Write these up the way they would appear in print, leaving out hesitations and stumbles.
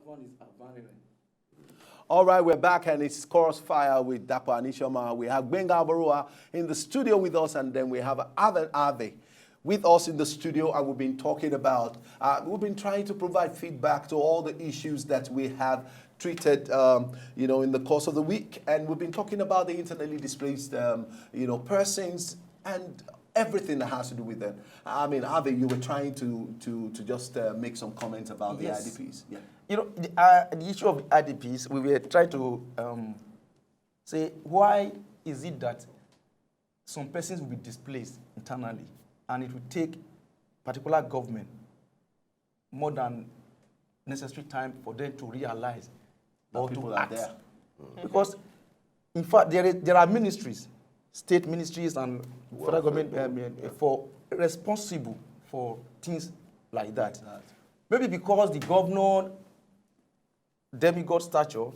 Avann is Avann. All right, we're back, and it's CROSSFIRE with Dapo and Ishioma. We have Benga Barua in the studio with us, and then we have Avann Harvey with us in the studio, and we've been talking about, we've been trying to provide feedback to all the issues that we have treated, in the course of the week, and we've been talking about the internally displaced, persons and everything that has to do with them. I mean, Harvey, you were trying to just make some comments about the IDPs. Yeah. The issue of the IDPs, we were trying to say, why is it that some persons will be displaced internally, and it will take particular government more than necessary time for them to realize or to act? There. Because, in fact, there are ministries, state ministries and federal government for responsible for things like that. Maybe because the governor demigod stature,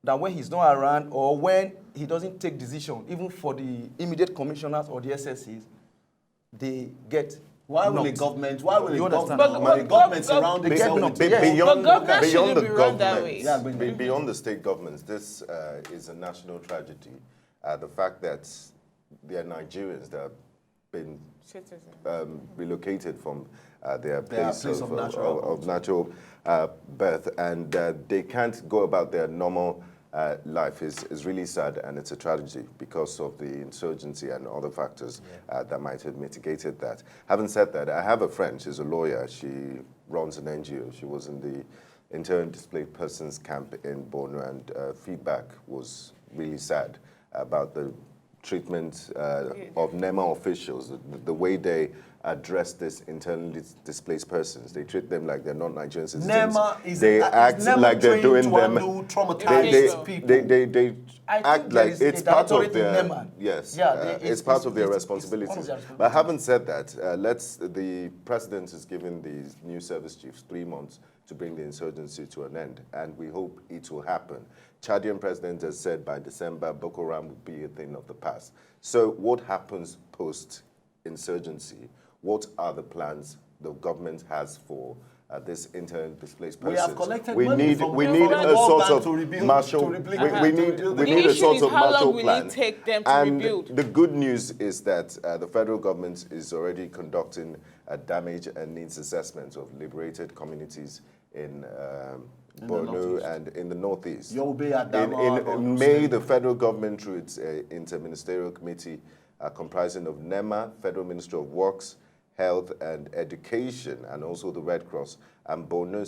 that when he's not around or when he doesn't take decision, even for the immediate commissioners or the SSCs, they get Why will the government around the government, beyond the state governments, this is a national tragedy. The fact that there are Nigerians that have been relocated from their place of natural birth, and they can't go about their normal life is really sad, and it's a tragedy because of the insurgency and other factors that might have mitigated that. Having said that, I have a friend, she's a lawyer, she runs an NGO. She was in the internally displaced persons camp in Borno, and feedback was really sad about the treatment of NEMA officials, the way they address this internally displaced persons. They treat them like they're not Nigerian citizens. They act like they're doing them. They act like it's part of their it's part of their responsibilities. But having said that, the president is giving these new service chiefs 3 months to bring the insurgency to an end, and we hope it will happen. Chadian president has said by December, Boko Haram will be a thing of the past. So what happens post-insurgency? What are the plans the government has for this internally displaced persons? We have collected we need a sort of Marshall. We need a sort of Marshall plan. And the good news is that the federal government is already conducting a damage and needs assessment of liberated communities in Borno and in the northeast. In May, the federal government, through its interministerial committee comprising of NEMA, Federal Ministry of Works, Health and Education, and also the Red Cross, and Borno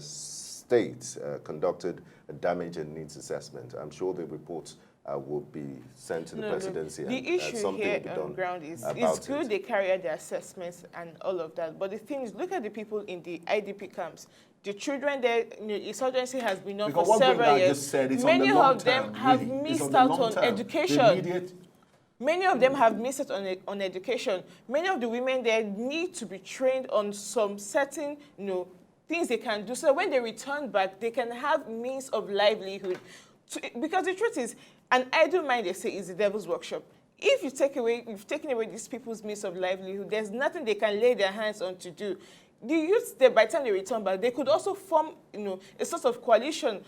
State conducted a damage and needs assessment. I'm sure the reports will be sent to the presidency. The issue here on ground is it's good they carry out their assessments and all of that, but the thing is, look at the people in the IDP camps. The children there, insurgency has been on for several years. Many of them have missed out on education. Many of them have missed out on education. Many of the women there need to be trained on some certain, things they can do, so that when they return back, they can have means of livelihood. Because the truth is, an idle mind, they say, is the devil's workshop. If you've taken away these people's means of livelihood, there's nothing they can lay their hands on to do. The youth, by the time they return back, they could also form, a sort of coalition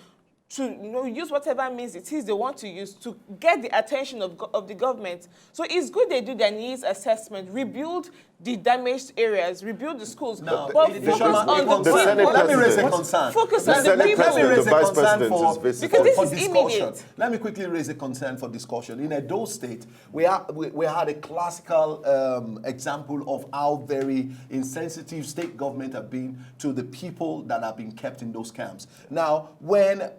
to use whatever means it is they want to use to get the attention of the government. So it's good they do their needs assessment, rebuild the damaged areas, rebuild the schools, but focus on the people. Let me raise a concern. Focus on the people. Let me raise a concern for this is immediate. Let me quickly raise a concern for discussion. In Edo State, we had a classical example of how very insensitive state government have been to the people that have been kept in those camps. Now, when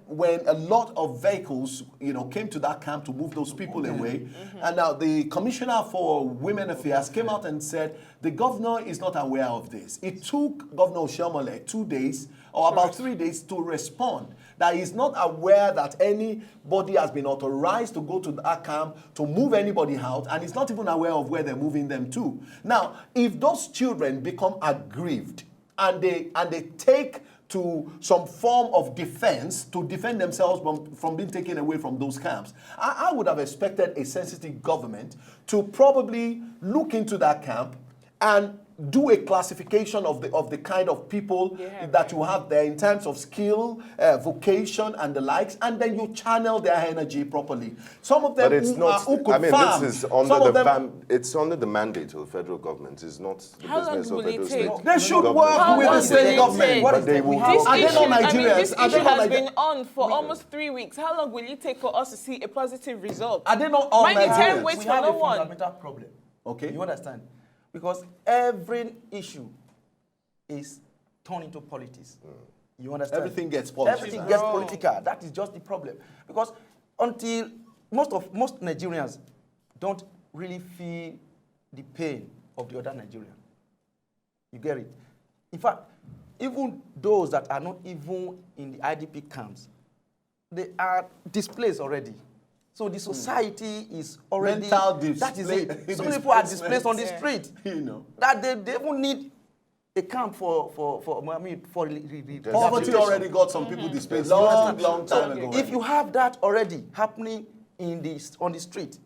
a lot of vehicles, came to that camp to move those people away, and now the Commissioner for Women Affairs came out and said the governor is not aware of this. It took Governor Ishioma 2 days or about 3 days to respond that he's not aware that anybody has been authorized to go to that camp to move anybody out, and he's not even aware of where they're moving them to. Now, if those children become aggrieved and they take to some form of defense to defend themselves from being taken away from those camps, I would have expected a sensitive government to probably look into that camp and do a classification of the kind of people that you have there in terms of skill, vocation, and the likes, and then you channel their energy properly. Some of them who could farm. This is under it's under the mandate of the federal government. It's not the business of federal state. They should work with the state government. But they will This issue has been on for almost 3 weeks. How long will it take for us to see a positive result? Are they not all Nigerians? Waits we for have no a one. fundamental problem. Okay. You understand? Because every issue is turned into politics. You understand? Everything gets political. Everything gets political. That is just the problem. Because until most Nigerians don't really feel the pain of the other Nigerian. You get it? In fact, even those that are not even in the IDP camps, they are displaced already. So the society is already mental that is it. So many people are displaced on the street. You know that they even need a camp for poverty already got some people displaced long time ago. If you have that already happening on the street,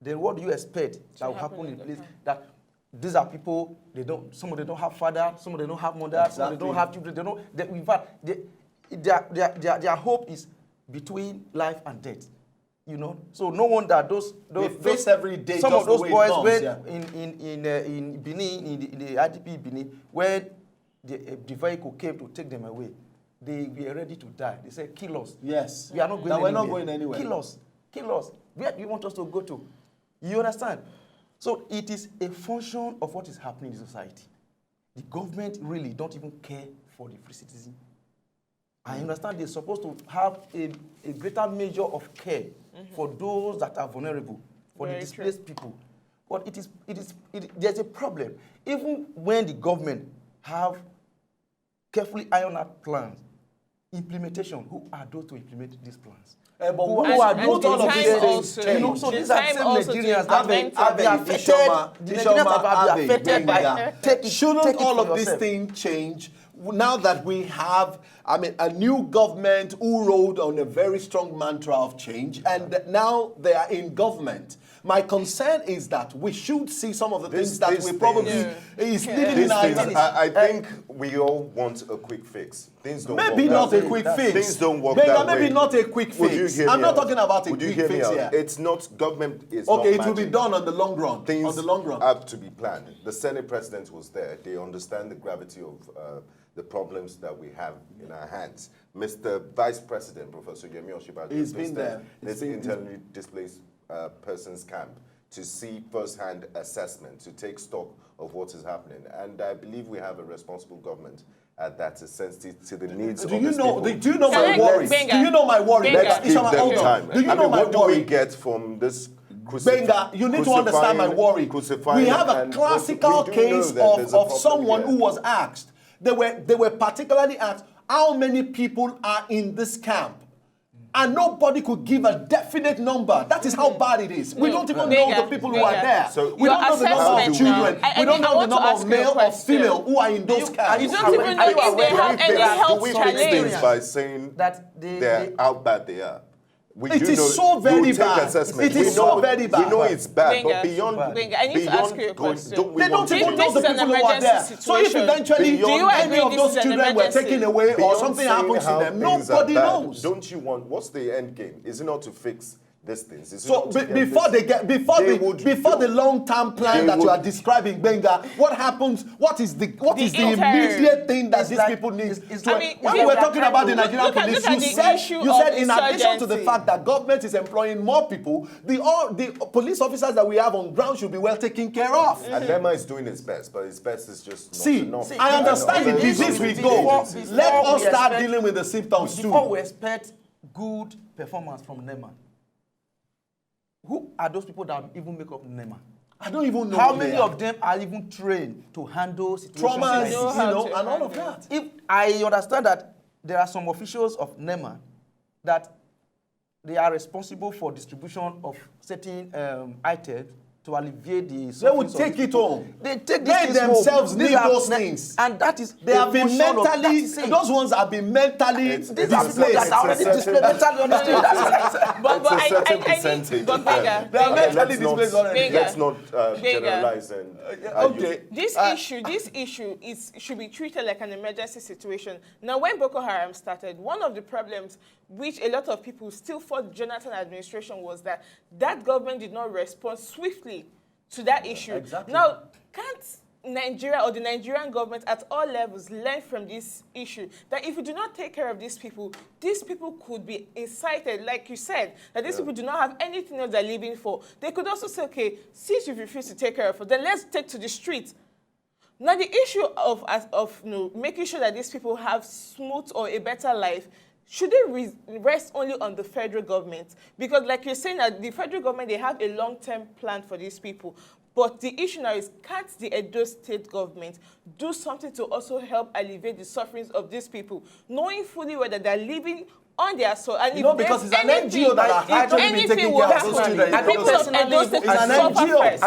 then what do you expect that will happen in the place that these are people some of them don't have father, some of them don't have mother, some of them don't have children. In fact, their hope is between life and death. You know, so no wonder those face every day. Some of those boys went in Benin, in the IDP Benin, when the vehicle came to take them away, they were ready to die. They said, "Kill us." Yes, we are not going anywhere. We're not going anywhere. Kill us. Where do you want us to go to? You understand? So it is a function of what is happening in society. The government really don't even care for the free citizen. I understand they're supposed to have a greater measure of care for those that are vulnerable, for the displaced people. But there's a problem. Even when the government have carefully ironed out plans, implementation, who are those to implement these plans? But who are those all of these things? You know, so these are the same Nigerians that have been affected. The Nigerians have been affected by shouldn't all of these things change? Now that we have, a new government who rode on a very strong mantra of change, and now they are in government. My concern is that we should see some of the things that we probably is leading in I think we all want a quick fix. Things don't maybe work not that a quick way. fix. Things don't work that way. Maybe not a quick fix. I'm not talking about a quick fix here. It's not government. It's okay. Not it will be done on the long run. Things on the long run have to be planned. The Senate President was there. They understand the gravity of the problems that we have in our hands. Mr. Vice President, Professor Yemi Osinbajo, he's been there. This internally displaced persons camp to see first-hand assessment, to take stock of what is happening. And I believe we have a responsible government that is sensitive to the needs of these people. Do you know my worry? Do you know my worry? Let's give them time. Do you know my what worry? do we get from this Benga, you need to understand my worry. We have a classical case of someone who was asked. They were particularly asked, how many people are in this camp? And nobody could give a definite number. That is how bad it is. We don't even know the people who are there. So we don't know the number of children. We don't know the number of male or female who are in those camps. You don't even know if they have any health challenge. Do we fix things by saying that they're how bad they are? It is so very bad. It is so very bad. We know it's bad, but beyond... I need to ask you a question. They don't even know the people who are there. So if eventually any of those children were taken away or something happens to them, nobody knows. Don't you want... What's the end game? Is it not to fix these things? So before the long-term plan that you are describing, Benga, what happens? What is the immediate thing that these people need? When we were talking about the Nigerian police, you said in addition to the fact that government is employing more people, the police officers that we have on ground should be well taken care of. And NEMA is doing its best, but its best is just not enough. I understand the disease we go. Let us start dealing with the symptoms too. Before we expect good performance from NEMA, who are those people that even make up NEMA? I don't even know. How many of them are even trained to handle situations traumas, like and all of that? If I understand that there are some officials of NEMA that they are responsible for distribution of certain items to alleviate the They will take it home. They take these They things themselves home. need those things. And that is They have been mentally, those those ones have been mentally these are people that are already displayed mentally on the street. But It's a I certain need, percentage. but Vega, They are mentally Let's not- displaced already. Vega. Let's not generalize and Okay. This issue should be treated like an emergency situation. Now, when Boko Haram started, one of the problems which a lot of people still thought Jonathan administration was that government did not respond swiftly to that issue. Exactly. Now, can't Nigeria or the Nigerian government at all levels learn from this issue that if we do not take care of these people could be incited, like you said, that these people do not have anything else they're living for. They could also say, okay, since you refuse to take care of it, then let's take to the street. Now, the issue of making sure that these people have smooth or a better life, should it rest only on the federal government? Because like you're saying, that the federal government, they have a long-term plan for these people. But the issue now is, can't the Edo state government do something to also help alleviate the sufferings of these people, knowing fully whether they're living on their soul? And if because it's an NGO that are actually been taking care of those children. I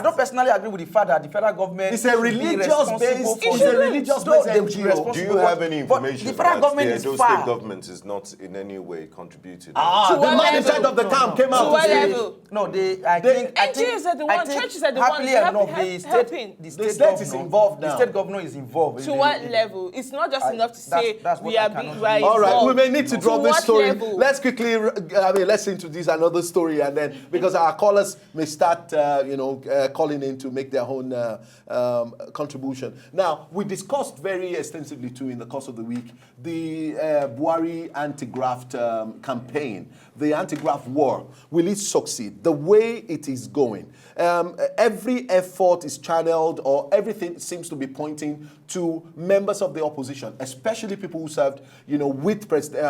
don't personally agree with the fact that the federal government It's a religious-based NGO. do you have any information the federal that government the is Edo far. State government is not in any way contributing? The man in charge of the camp came out to say, no, I think NGOs are the one, churches are the ones helping. The state state is involved now. The state governor is involved. To what level? It's not just enough to say that's what we I are cannot right. do. all right, we may need to drop this story. Level? Let's quickly, let's introduce another story, and then because our callers may start, calling in to make their own contribution. Now, we discussed very extensively too in the course of the week the Buhari anti-graft campaign, the anti-graft war. Will it succeed? The way it is going, every effort is channeled, or everything seems to be pointing to members of the opposition, especially people who served, with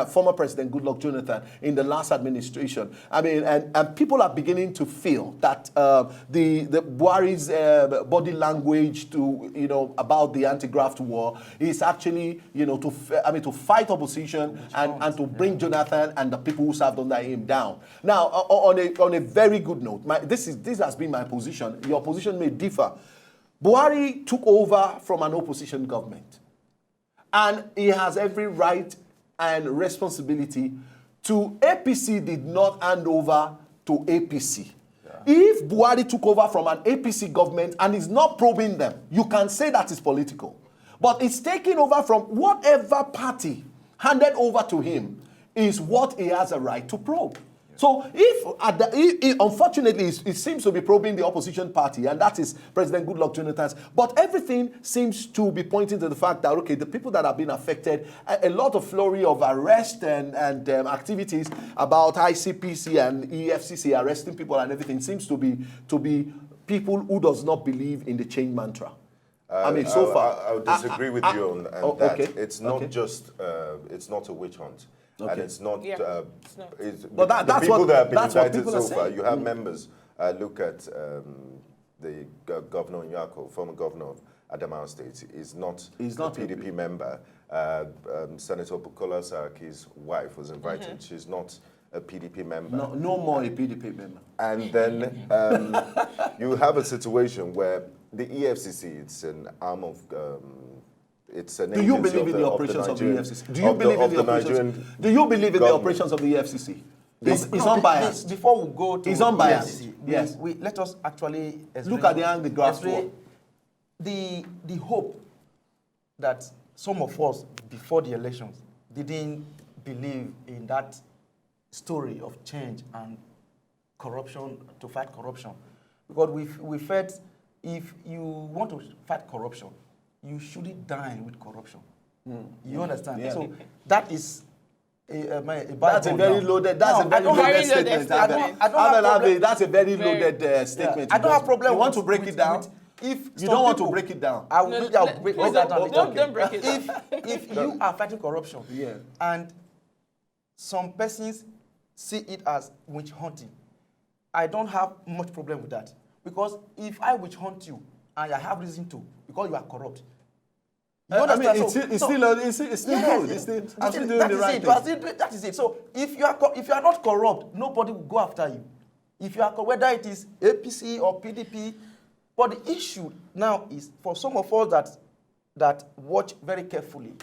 former President Goodluck Jonathan in the last administration. I mean, and people are beginning to feel that the Buhari's body language about the anti-graft war is actually, to fight opposition and to bring Jonathan and the people who served under him down. Now, on a very good note, this has been my position. Your position may differ. Buhari took over from an opposition government, and he has every right and responsibility to APC did not hand over to APC. Yeah. If Buhari took over from an APC government and is not probing them, you can say that is political. But it's taking over from whatever party handed over to him is what he has a right to probe. So if unfortunately, it seems to be probing the opposition party, and that is President Goodluck Jonathan's, but everything seems to be pointing to the fact that, okay, the people that have been affected, a lot of flurry of arrest and activities about ICPC and EFCC arresting people and everything seems to be people who does not believe in the change mantra. So far. I would disagree with you on that. Okay. It's not just, it's not a witch hunt. Okay. And it's not, it's not. But the people that have been indicted so far, you have members, look at the Governor Nyako, former governor of Adamawa State, is not a PDP member. Senator Bukola Saraki's wife was invited. She's not a PDP member. No more a PDP member. And then you have a situation where the EFCC, it's an arm of... it's an Do you believe in the operations of the EFCC? Do you believe in the operations? Do you believe in the operations of the EFCC? It's unbiased. Before we go to it's unbiased. EFCC, yes. Let us actually look at the anti-graft war. The hope that some of us before the elections didn't believe in that story of change and corruption, to fight corruption, because we felt if you want to fight corruption, you shouldn't dine with corruption. You understand? Yeah. So that is a that's a very loaded. That's a very loaded statement. That's a very loaded statement. I don't have problem. You want to break it down? If you don't want to break it down, I'll break that down. Don't break it down. If you are fighting corruption, and some persons see it as witch hunting, I don't have much problem with that, because if I witch hunt you and I have reason to, because you are corrupt. It's still good. I'm still doing the right thing. That is it. So if you are not corrupt, nobody will go after you. If you are, whether it is APC or PDP, but the issue now is for some of us that watch very carefully.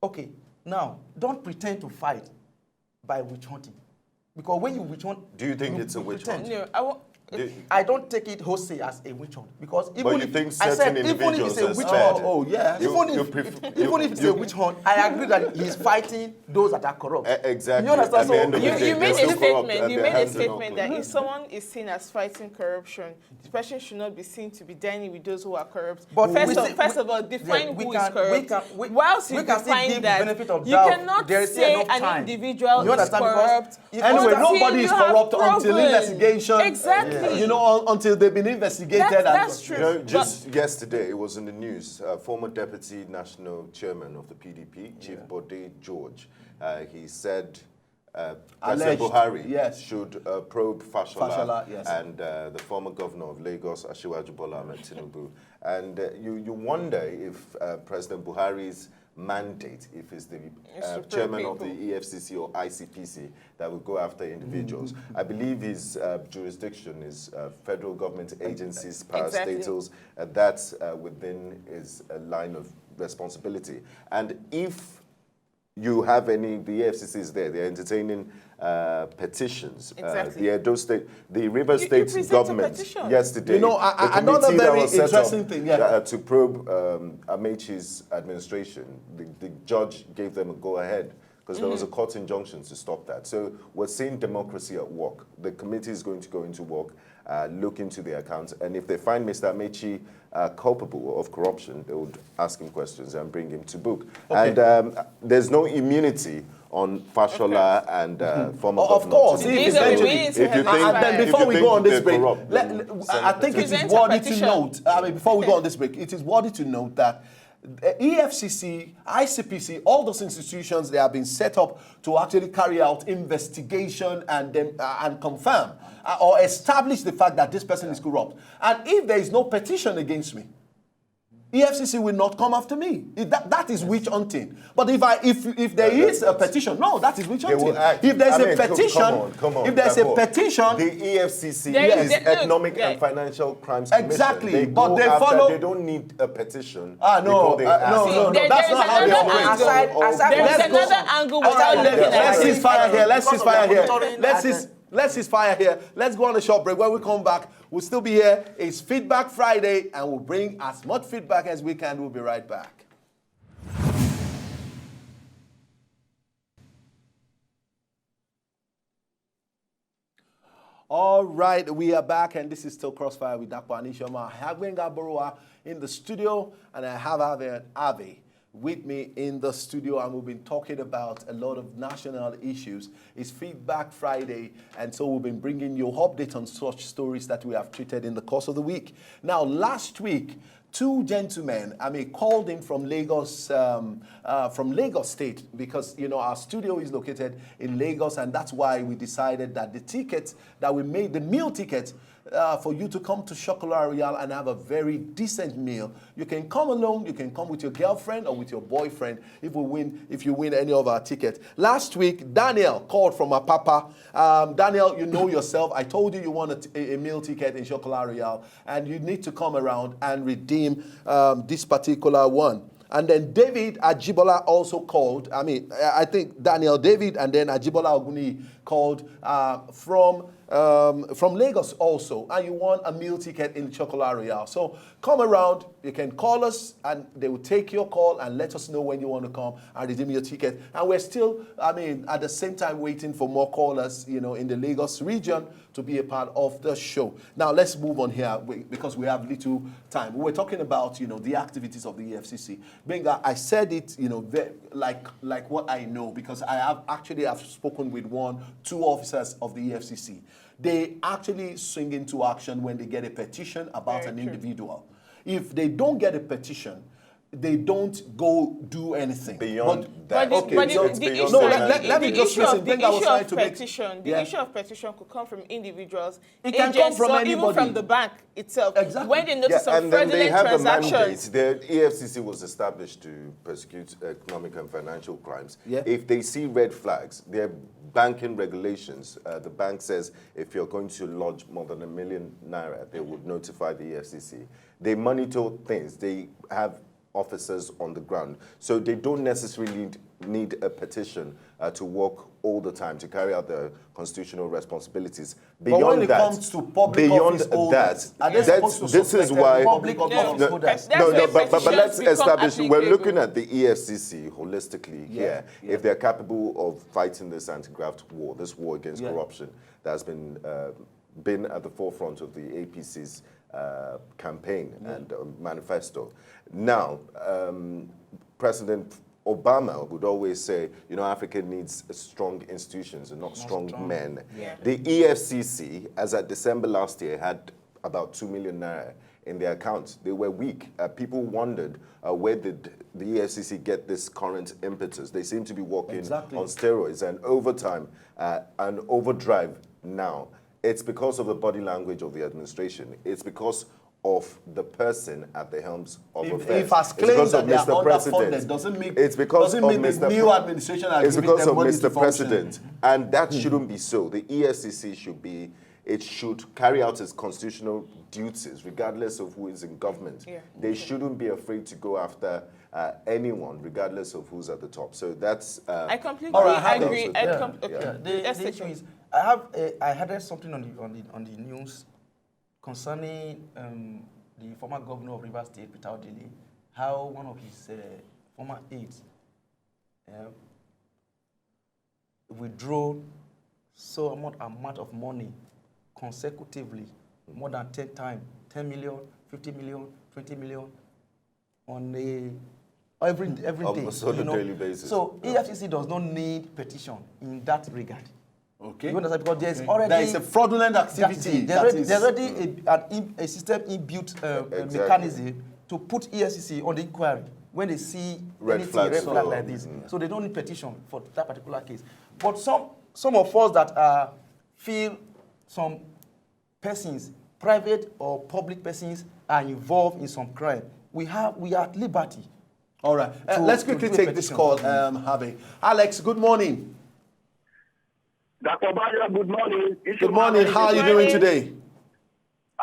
Okay, now don't pretend to fight by witch hunting, because when you witch hunt, do you think it's a witch hunt? No, I don't take it wholesale as a witch hunt, because even if if I said even if it's a witch hunt, yeah, even if it's a witch hunt, I agree that he's fighting those that are corrupt. Exactly. You understand? So you made a statement. You made a statement that if someone is seen as fighting corruption, the person should not be seen to be dining with those who are corrupt. But first of all, define who is corrupt. Whilst you define that, you cannot say an individual is corrupt. Anyway, nobody is corrupt until investigation. Exactly. You know, until they've been investigated. That's true. You know, just yesterday, it was in the news, former Deputy National Chairman of the PDP, Chief Bode George, he said President Buhari should probe Fashola and the former governor of Lagos, Asiwaju Bola Ahmed Tinubu. And you wonder if President Buhari's mandate, if it's the chairman of the EFCC or ICPC that will go after individuals. I believe his jurisdiction is federal government agencies, parastatals, that's within his line of responsibility. And if you have any, the EFCC is there, they're entertaining petitions. The River State government yesterday, you know, another very interesting thing, to probe Amechi's administration, the judge gave them a go-ahead because there was a court injunction to stop that. So we're seeing democracy at work. The committee is going to go into work, look into the accounts, and if they find Mr. Amechi culpable of corruption, they would ask him questions and bring him to book. Okay. And there's no immunity on Fashola and former governor. Of course. Before we go on this break, I think it is worthy to note, before we go on this break, it is worthy to note that EFCC, ICPC, all those institutions, they have been set up to actually carry out investigation and confirm or establish the fact that this person is corrupt. And if there is no petition against me, EFCC will not come after me. That is witch hunting. But if there is a petition, no, that is witch hunting. If there's a petition, if there's a petition, the EFCC is Economic and Financial Crimes Commission. Exactly, but they follow. They don't need a petition. No, that's not how they operate. There's another angle without looking at it. Let's cease fire here. Let's cease fire here. Let's go on a short break. When we come back, we'll still be here. It's Feedback Friday, and we'll bring as much feedback as we can. We'll be right back. All right, we are back, and this is still Crossfire with Dapo and Ishioma. I have Gbenga Borowa in the studio, and I have Avann Harvey with me in the studio, and we've been talking about a lot of national issues. It's Feedback Friday, and so we've been bringing you updates on such stories that we have treated in the course of the week. Now, last week, two gentlemen, called in from Lagos State, because, you know, our studio is located in Lagos, and that's why we decided that the tickets that we made, the meal tickets, for you to come to Shokola Royal and have a very decent meal. You can come alone, you can come with your girlfriend or with your boyfriend if you win any of our tickets. Last week, Daniel called from Apapa. Daniel, you know yourself. I told you want a meal ticket in Shokola Royal, and you need to come around and redeem this particular one. And then David Ajibola also called. I think David and then Ajibola Oguni called from Lagos also, and you want a meal ticket in Shokola Royal. So come around, you can call us, and they will take your call and let us know when you want to come and redeem your ticket. And we're still, at the same time waiting for more callers, you know, in the Lagos region to be a part of the show. Now let's move on here because we have little time. We were talking about, you know, the activities of the EFCC. Benga, I said it, you know, like what I know, because I have spoken with 2 officers of the EFCC. They actually swing into action when they get a petition about an individual. If they don't get a petition, they don't go do anything. Beyond Let me just The issue of petition could come from individuals, it can come from anybody, even from the bank itself. Exactly. When they notice some and then they fraudulent have transactions. a mandate. The EFCC was established to prosecute economic and financial crimes. Yeah. If they see red flags, their banking regulations, the bank says if you're going to lodge more than ₦1 million, they would notify the EFCC. They monitor things. They have officers on the ground. So they don't necessarily need a petition to work all the time to carry out their constitutional responsibilities. Beyond but when it that, comes to public office holders, this is why public office holders. But let's establish we're looking at the EFCC holistically here. Yeah. If they're capable of fighting this anti-graft war, this war against corruption that has been at the forefront of the APC's campaign and manifesto. Now, President Obama would always say, Africa needs strong institutions and not strong men. Yeah. The EFCC, as at December last year, had about ₦2 million in their accounts. They were weak. People wondered where did the EFCC get this current impetus. They seem to be working on steroids and overtime and overdrive now. It's because of the body language of the administration. It's because of the person at the helms of affairs. If as claims that they are underfunded doesn't mean the new administration are giving them money to function. And that shouldn't be so. The EFCC should carry out its constitutional duties regardless of who is in government. Yeah. They shouldn't be afraid to go after anyone regardless of who's at the top. So that's... I completely agree. The issue is, I heard something on the news concerning the former governor of Rivers State, Pt.2, how one of his former aides withdrew so amount of money consecutively, more than 10 times, 10 million, 50 million, 20 million on every day. Almost on a daily basis. So EFCC does not need petition in that regard. Okay. You understand? Because there's already... There is a fraudulent activity. There's already a system inbuilt mechanism to put EFCC on the inquiry when they see red flag like this. So they don't need petition for that particular case. But some of us that feel some persons, private or public persons, are involved in some crime, we are at liberty. All right. Let's quickly take this call, Harvey. Alex, good morning. Dr. Baja, good morning. Good morning. How are you doing today?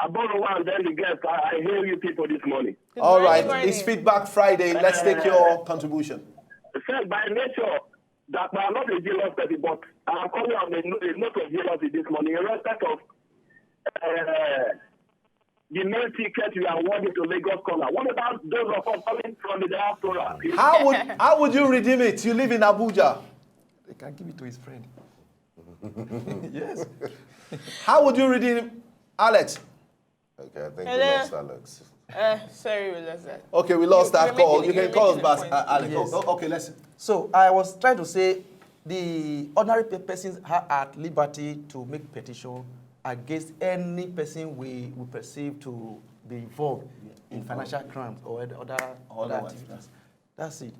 I don't know why I'm there to guest. I hear you people this morning. All right. It's Feedback Friday. Let's take your contribution. Said by nature that I'm not a jealous person, but I'm calling on a note of jealousy this morning in respect of the mail ticket you are awarding to Lagos Scholar. What about those of us coming from the diaspora? How would you redeem it? You live in Abuja. They can give it to his friend. Yes. How would you redeem it, Alex? Okay, I think we lost Alex. Sorry, we lost that. Okay, we lost that call. You can call us back, Alex. Yes. Okay, let's... So I was trying to say the ordinary persons are at liberty to make petition against any person we perceive to be involved in financial crimes or other activities. That's it.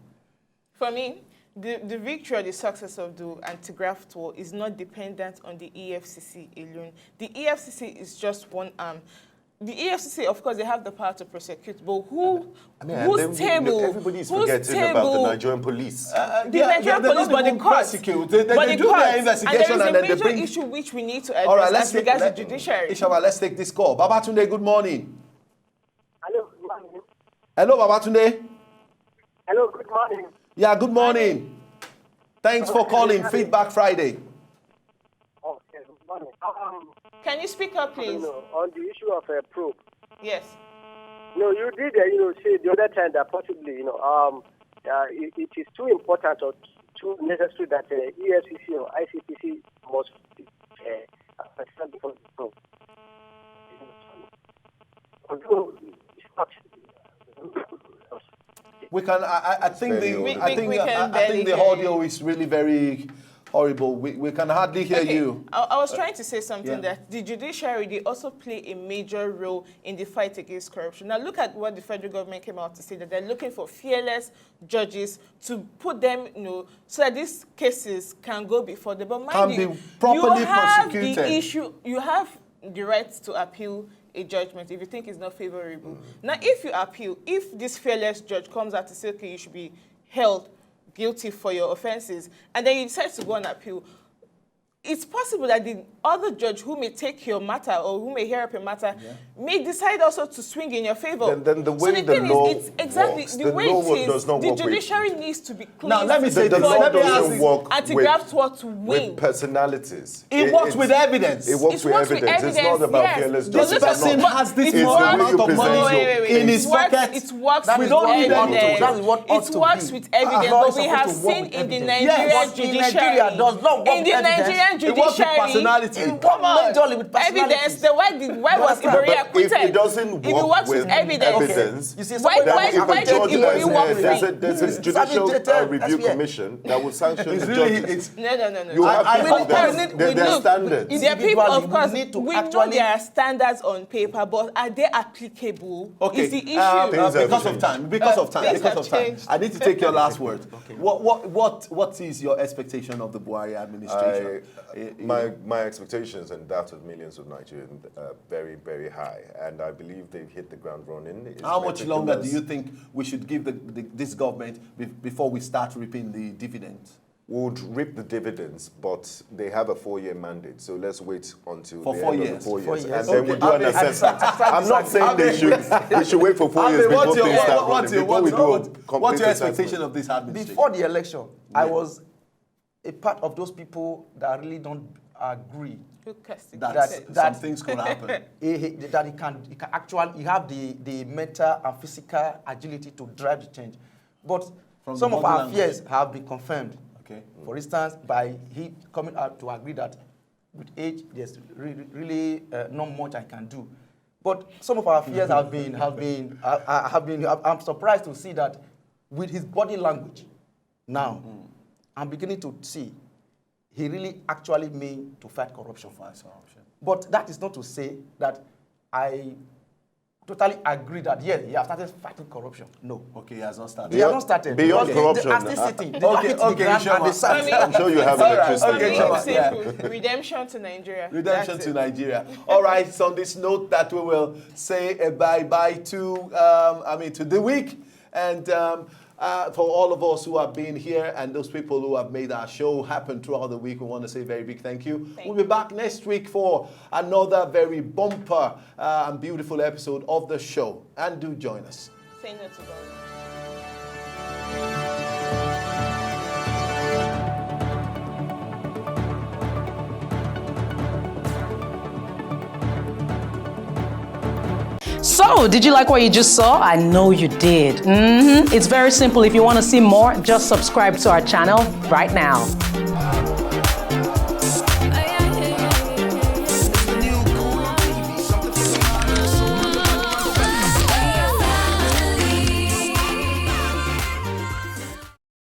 For me, the victory or the success of the anti-graft war is not dependent on the EFCC alone. The EFCC is just one arm. The EFCC, of course, they have the power to prosecute, but whose table? Everybody's forgetting about the Nigerian police. The Nigerian police, but the courts. They do their investigation and then they bring... And there is a major issue which we need to address. All right, let's take the judiciary. Ishioma, let's take this call. Babatunde, good morning. Hello, good morning. Hello, Babatunde. Hello, good morning. Yeah, good morning. Thanks for calling Feedback Friday. Okay, good morning. Can you speak up, please? On the issue of a probe. Yes. No, you did, say the other time that possibly, it is too important or too necessary that EFCC or ICPC must stand before the probe. We can. I think the audio is really very horrible. We can hardly hear you. I was trying to say something that the judiciary, they also play a major role in the fight against corruption. Now look at what the federal government came out to say, that they're looking for fearless judges to put them, so that these cases can go before them. But mind you, be properly prosecuted. The issue, you have the right to appeal a judgment if you think it's not favorable. Now, if you appeal, if this fearless judge comes out to say, okay, you should be held guilty for your offenses, and then you decide to go on appeal, it's possible that the other judge who may take your matter or who may hear up your matter may decide also to swing in your favor. Then the way the law works, the way it is, the judiciary needs to be clean. Now, let me say the this. law doesn't work anti-graft to win. with personalities. It works with evidence. It works with evidence. It's not about fearless justice. This person has this amount of money in his pocket. It works with evidence. It works with evidence, but we have seen in the Nigerian judiciary. In the Nigerian judiciary, come on, evidence. Why was Buhari acquitted? If it doesn't work with evidence, you see, why did Buhari work? There's a judicial review commission that will sanction the judges. No. You have to there are standards. There are people, of course, we know there are standards on paper, but are they applicable? Okay. Is the issue. Because of time. I need to take your last word. What is your expectation of the Buhari administration? My expectations and that of millions of Nigerians are very, very high, and I believe they've hit the ground running. How much longer do you think we should give this government before we start reaping the dividends? We would reap the dividends, but they have a 4-year mandate, so let's wait until for the 4 end years. of the 4 years, Okay. and then we'll do an assessment. I'm not saying we should wait for 4 years before things start running. What's your expectation of this administration? Before the election, I was a part of those people that really don't agree that some things could happen. That he can actually have the mental and physical agility to drive the change. But some of our fears have been confirmed. Okay. For instance, by he coming out to agree that with age, there's really not much I can do. But some of our fears have been. I'm surprised to see that with his body language, now, I'm beginning to see he really actually mean to fight corruption. But that is not to say that I totally agree that, yes, he has started fighting corruption. No. Okay, he has not started. He has not started. Beyond corruption. They are still sitting. I'm sure you have electricity. Redemption to Nigeria. Redemption to Nigeria. All right, so on this note that we will say a bye-bye to the week. And for all of us who have been here and those people who have made our show happen throughout the week, we want to say a very big thank you. We'll be back next week for another very bumper and beautiful episode of the show. And do join us. Say no to God. So, did you like what you just saw? I know you did. It's very simple. If you want to see more, just subscribe to our channel right now.